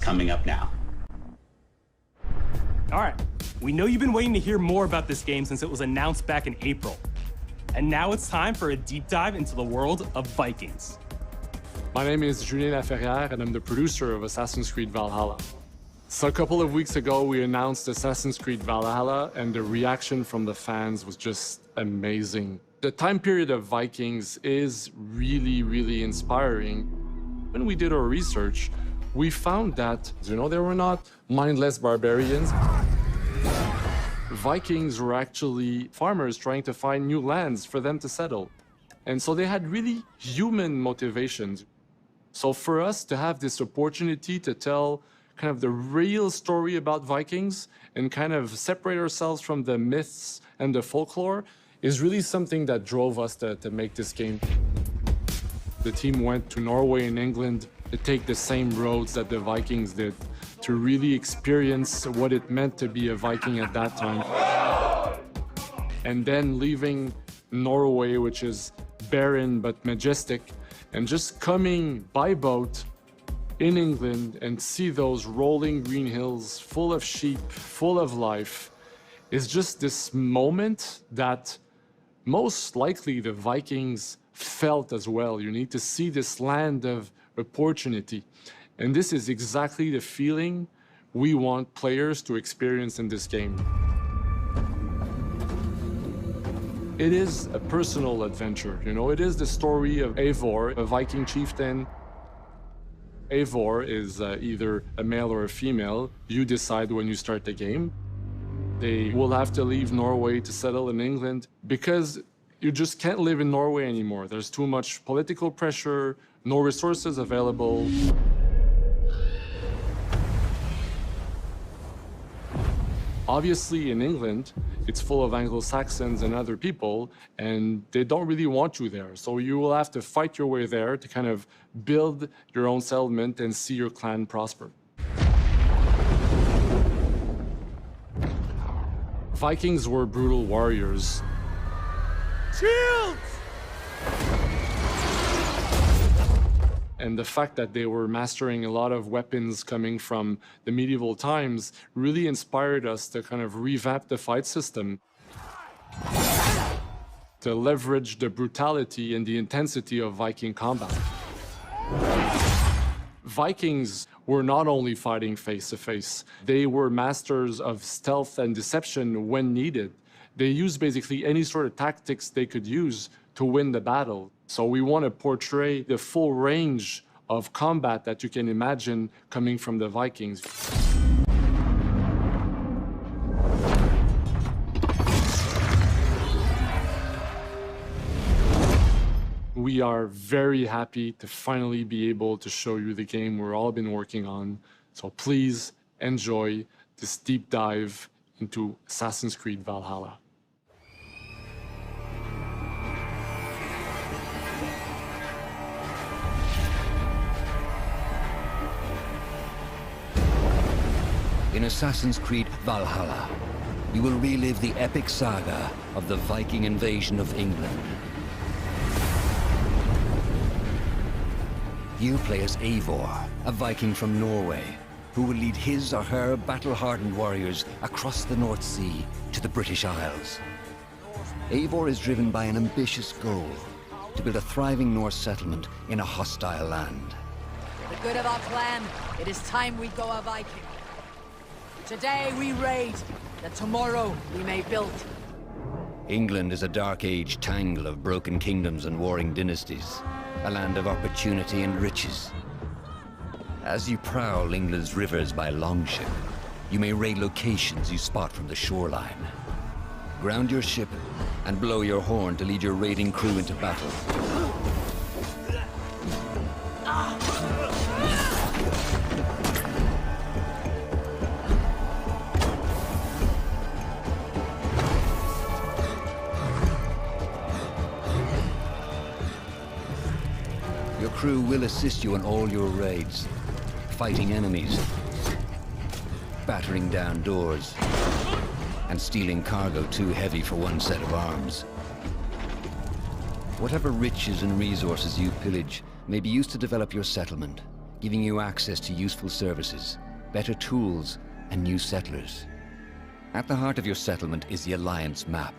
coming up now. All right, we know you've been waiting to hear more about this game since it was announced back in April. And now it's time for a deep dive into the world of Vikings. My name is Julien Laferrière, and I'm the producer of Assassin's Creed Valhalla. So a couple of weeks ago, we announced Assassin's Creed Valhalla, and the reaction from the fans was just amazing. The time period of Vikings is really, really inspiring. When we did our research, we found that, they were not mindless barbarians. Vikings were actually farmers trying to find new lands for them to settle. And so they had really human motivations. So for us to have this opportunity to tell kind of the real story about Vikings and kind of separate ourselves from the myths and the folklore is really something that drove us to make this game. The team went to Norway and England to take the same roads that the Vikings did, to really experience what it meant to be a Viking at that time. And then leaving Norway, which is barren but majestic, and just coming by boat in England and see those rolling green hills full of sheep, full of life, is just this moment that most likely the Vikings felt as well. You need to see this land of opportunity. And this is exactly the feeling we want players to experience in this game. It is a personal adventure, it is the story of Eivor, a Viking chieftain. Eivor is either a male or a female. You decide when you start the game. They will have to leave Norway to settle in England because you just can't live in Norway anymore. There's too much political pressure, no resources available. Obviously, in England, it's full of Anglo-Saxons and other people, and they don't really want you there. So you will have to fight your way there to kind of build your own settlement and see your clan prosper. Vikings were brutal warriors. Shields! And the fact that they were mastering a lot of weapons coming from the medieval times really inspired us to kind of revamp the fight system, to leverage the brutality and the intensity of Viking combat. Vikings were not only fighting face-to-face, they were masters of stealth and deception when needed. They used basically any sort of tactics they could use to win the battle. So we want to portray the full range of combat that you can imagine coming from the Vikings. We are very happy to finally be able to show you the game we've all been working on. So please enjoy this deep dive into Assassin's Creed Valhalla. In Assassin's Creed Valhalla, you will relive the epic saga of the Viking invasion of England. You play as Eivor, a Viking from Norway, who will lead his or her battle-hardened warriors across the North Sea to the British Isles. Eivor is driven by an ambitious goal, to build a thriving Norse settlement in a hostile land. For the good of our clan, it is time we go a Viking. Today we raid, that tomorrow we may build. England is a dark age tangle of broken kingdoms and warring dynasties, a land of opportunity and riches. As you prowl England's rivers by longship, you may raid locations you spot from the shoreline. Ground your ship and blow your horn to lead your raiding crew into battle. Your crew will assist you in all your raids, fighting enemies, battering down doors, and stealing cargo too heavy for one set of arms. Whatever riches and resources you pillage may be used to develop your settlement, giving you access to useful services, better tools, and new settlers. At the heart of your settlement is the Alliance map.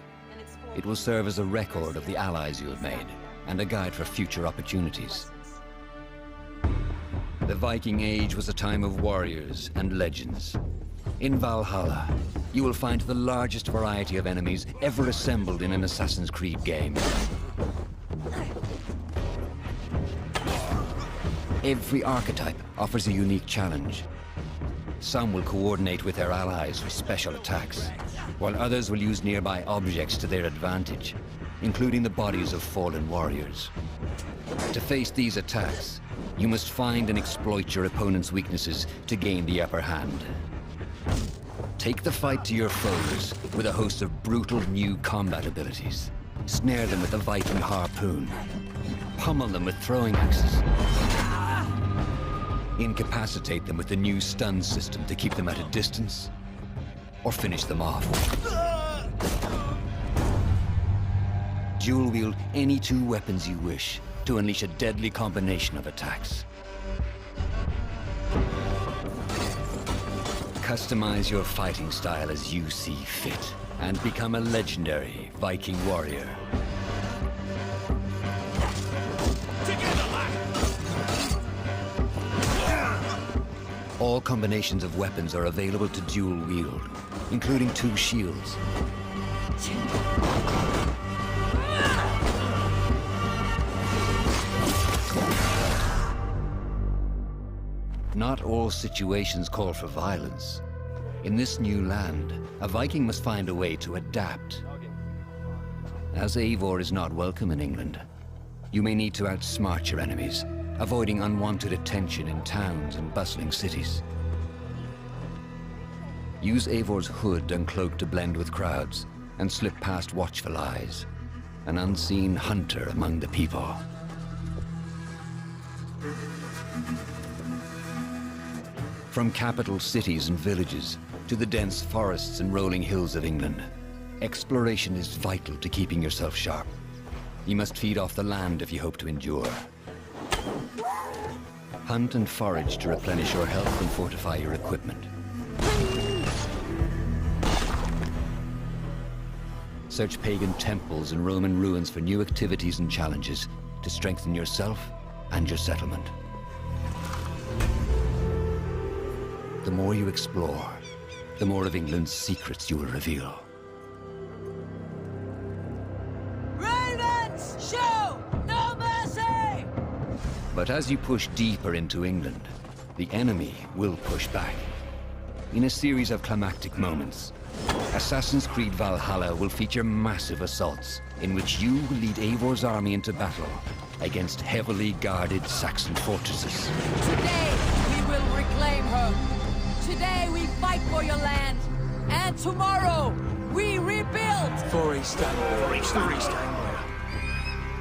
It will serve as a record of the allies you have made, and a guide for future opportunities. The Viking Age was a time of warriors and legends. In Valhalla, you will find the largest variety of enemies ever assembled in an Assassin's Creed game. Every archetype offers a unique challenge. Some will coordinate with their allies for special attacks, while others will use nearby objects to their advantage, including the bodies of fallen warriors. To face these attacks, you must find and exploit your opponent's weaknesses to gain the upper hand. Take the fight to your foes with a host of brutal new combat abilities. Snare them with the Viking harpoon. Pummel them with throwing axes. Incapacitate them with the new stun system to keep them at a distance, or finish them off. Dual wield any two weapons you wish to unleash a deadly combination of attacks. Customize your fighting style as you see fit, and become a legendary Viking warrior. All combinations of weapons are available to dual wield, including 2 shields. Not all situations call for violence. In this new land, a Viking must find a way to adapt. As Eivor is not welcome in England, you may need to outsmart your enemies, avoiding unwanted attention in towns and bustling cities. Use Eivor's hood and cloak to blend with crowds, and slip past watchful eyes, an unseen hunter among the people. From capital cities and villages to the dense forests and rolling hills of England, exploration is vital to keeping yourself sharp. You must feed off the land if you hope to endure. Hunt and forage to replenish your health and fortify your equipment. Search pagan temples and Roman ruins for new activities and challenges to strengthen yourself and your settlement. The more you explore, the more of England's secrets you will reveal. Ravens, show no mercy! But as you push deeper into England, the enemy will push back. In a series of climactic moments, Assassin's Creed Valhalla will feature massive assaults in which you will lead Eivor's army into battle against heavily guarded Saxon fortresses. Today, we will reclaim her. Today, we fight for your land. And tomorrow, we rebuild! For East Anglia.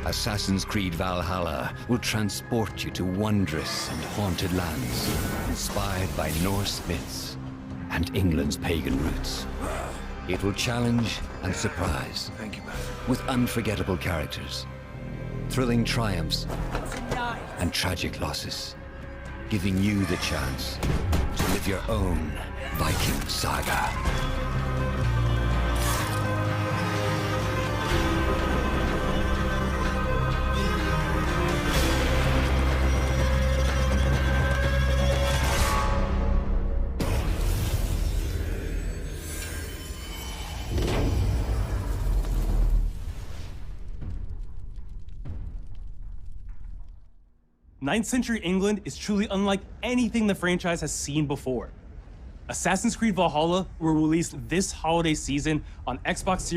Assassin's Creed Valhalla will transport you to wondrous and haunted lands, inspired by Norse myths and England's pagan roots. It will challenge and surprise. Thank you, man. With unforgettable characters, thrilling triumphs, and tragic losses, giving you the chance to live your own Viking saga. Ninth century England is truly unlike anything the franchise has seen before. Assassin's Creed Valhalla will release this holiday season on Xbox Series